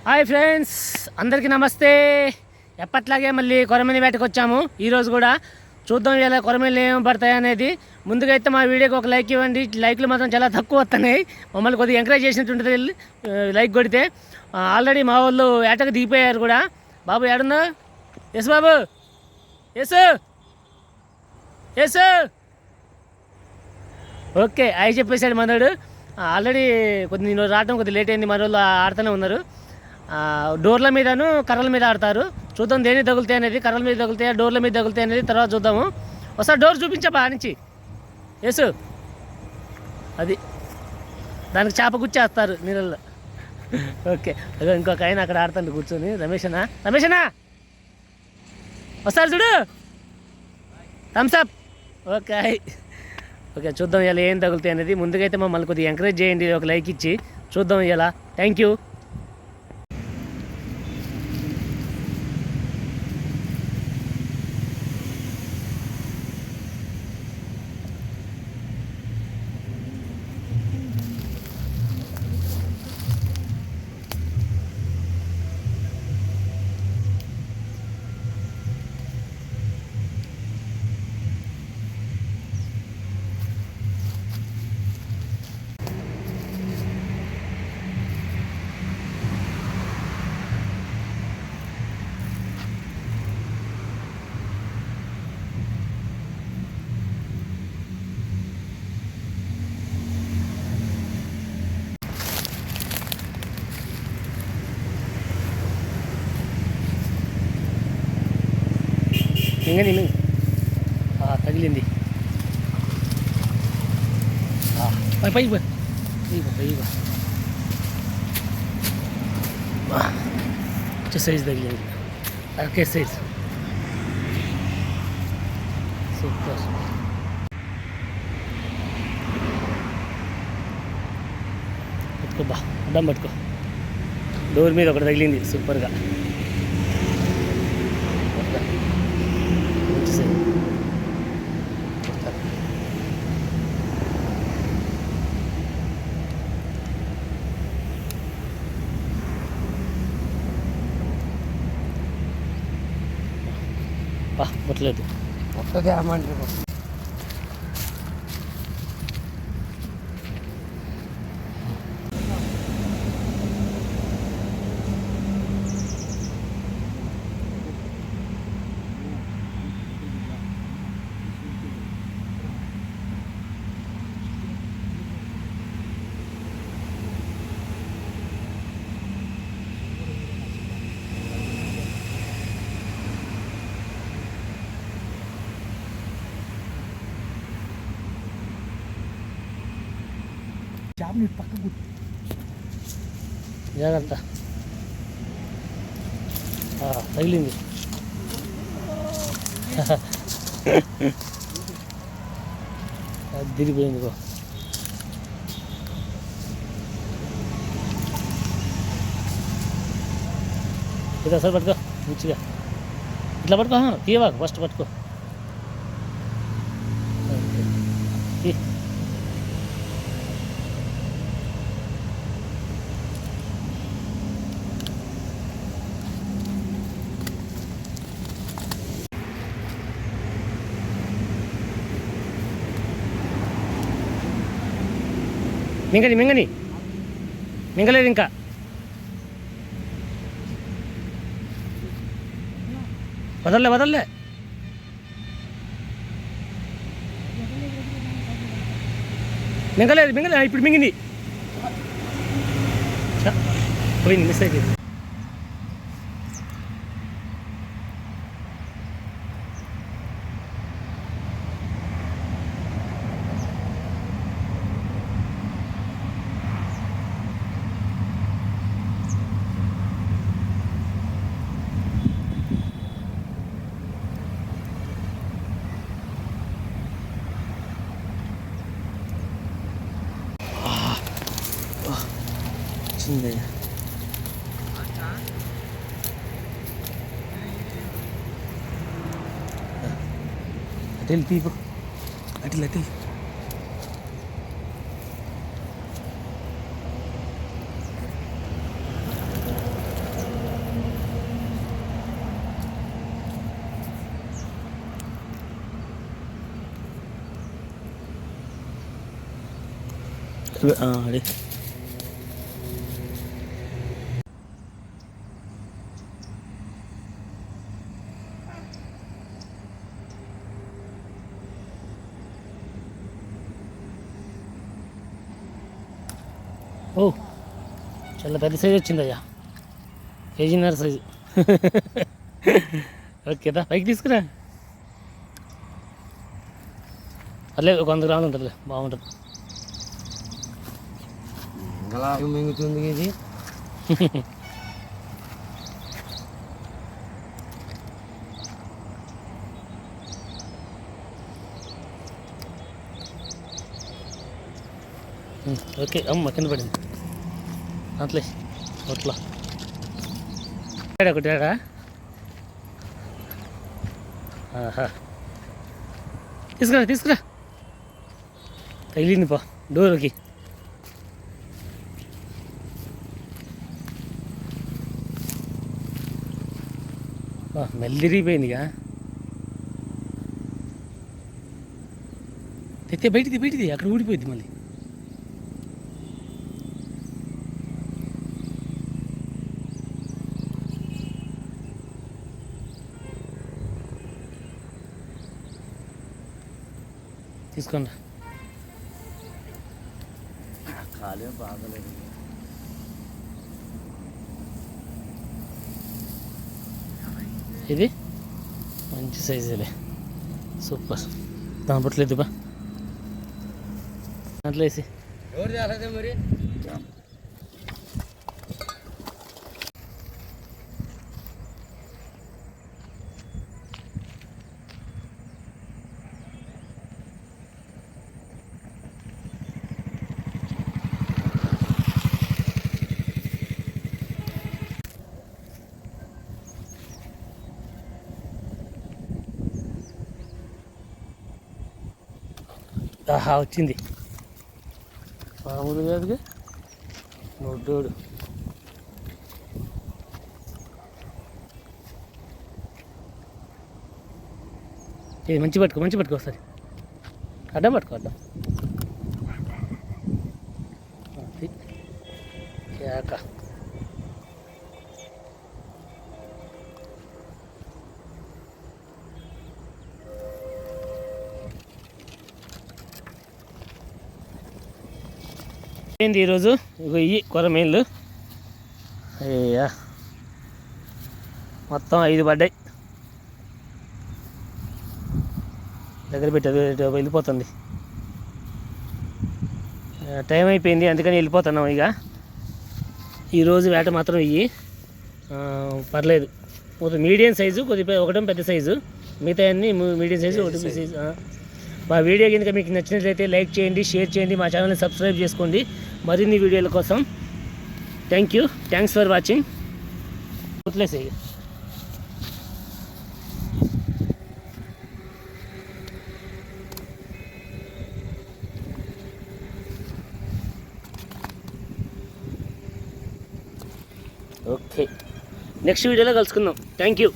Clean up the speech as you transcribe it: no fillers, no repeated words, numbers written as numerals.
Hi friends, అందరికీ నమస్తే. ఎప్పట్లాగే మళ్ళీ కొరమేని వేటకు వచ్చాము. ఈరోజు కూడా చూద్దాం ఇలా కొరమేలు ఏం పడతాయి అనేది. ముందుగా అయితే మా వీడియోకి ఒక లైక్ ఇవ్వండి. లైక్లు మాత్రం చాలా తక్కువ వస్తున్నాయి. మమ్మల్ని కొద్దిగా ఎంకరేజ్ చేసినట్టు ఉంటుంది లైక్ కొడితే. ఆల్రెడీ మా వాళ్ళు వేటకు దిగిపోయారు కూడా. బాబు ఏడున్నా? ఎస్ బాబు, ఎస్ ఎస్ ఓకే అవి చెప్పేశాడు మనోడు. ఆల్రెడీ నేను రావడం కొద్దిగా లేట్ అయింది. మన వాళ్ళు ఆడుతూనే ఉన్నారు. డోర్ల మీదను కర్రల మీద ఆడతారు. చూద్దాం దేని తగులుతాయి అనేది. కర్రల మీద తగులుతాయా డోర్ల మీద తగులుతాయి అనేది తర్వాత చూద్దాము. ఒకసారి డోర్ చూపించబా నుంచి. ఎస్ అది దానికి చేప గుచ్చేస్తారు నీళ్ళల్లో. ఓకే అదే ఇంకొక ఆయన అక్కడ ఆడుతాడు కూర్చొని. రమేషనా వస్తారు చూడు. థమ్స్అప్. ఓకే ఓకే చూద్దాం ఇలా ఏం తగులుతాయి అనేది. ముందుకైతే మమ్మల్ని కొద్దిగా ఎంకరేజ్ చేయండి, ఒక లైక్ ఇచ్చి. చూద్దాం ఇలా. Thank you. ఇంగని తగిలింది. పై సైజ్ తగిలింది. Okay size super. పట్టుకో బా, అడ్డం పట్టుకో. డోర్ మీద ఒకటి తగిలింది సూపర్గా. పట్టలేదు వస్తుంది అమ్మంటే. పక్కకు జాగ్రత్త. తగిలింది. దిగిపోయింది. ఇది అసలు పట్టుకో మంచిగా. ఇట్లా పట్టుకో. తీయవా ఫస్ట్ పట్టుకో. మింగలేదు ఇంకా. వదల్లే మింగలేదు. ఇప్పుడు మింగింది. పోయింది, మిస్ అయిపోయింది. వచ్చింది. అటెల్ తీపు, అటెల్ అదే ఓ చాలా పెద్ద సైజు వచ్చిందయ్యా, కేజీన్నర సైజు. ఓకేదా, పైకి తీసుకురా. అట్లేదు ఒక 100 గ్రాములు ఉంటుందిలే, బాగుంటుంది. మింగుతుంది ఇది. ఓకే అమ్మ కింద పడింది అట్లే అట్లా ఒకటి తీసుకురా తీసుకురా, తగిలింది పా డోర్కి. మెల్లిరిగిపోయిందిగా. తెస్తే బయటిది అక్కడ ఊడిపోయింది మళ్ళీ. తీసుకోండి. కాలే బాగలేదు. ఇది మంచి సైజులే, సూపర్. దాని పట్టలేదు బా, దాంట్లో వేసి మరి. ఆహా వచ్చింది, మామూలు కాదుగా నొడ్డోడు. ఇది మంచి పట్టుకో ఒకసారి, అడ్డం పట్టుకో అడ్డం. కేక ఏంది ఈరోజు. ఇగో ఇవి కొరమేళ్ళు, అయ్యా మొత్తం 5 పడ్డాయి. దగ్గర పెట్టేది వెళ్ళిపోతుంది, టైం అయిపోయింది అందుకని వెళ్ళిపోతున్నాం. ఇక ఈరోజు వేట మాత్రం ఇవి పర్లేదు, మీడియం సైజు, కొద్దిగా ఒకటం పెద్ద సైజు, మిగతా అన్నీ మీడియం సైజు, ఒకటి సైజు. మా వీడియో కనుక మీకు నచ్చినట్లయితే లైక్ చేయండి, షేర్ చేయండి, మా ఛానల్ని సబ్స్క్రైబ్ చేసుకోండి మరిన్ని వీడియోల కోసం. Thanks for watching. వదిలేసే ఓకే, నెక్స్ట్ వీడియోలో కలుసుకుందాం. Thank you.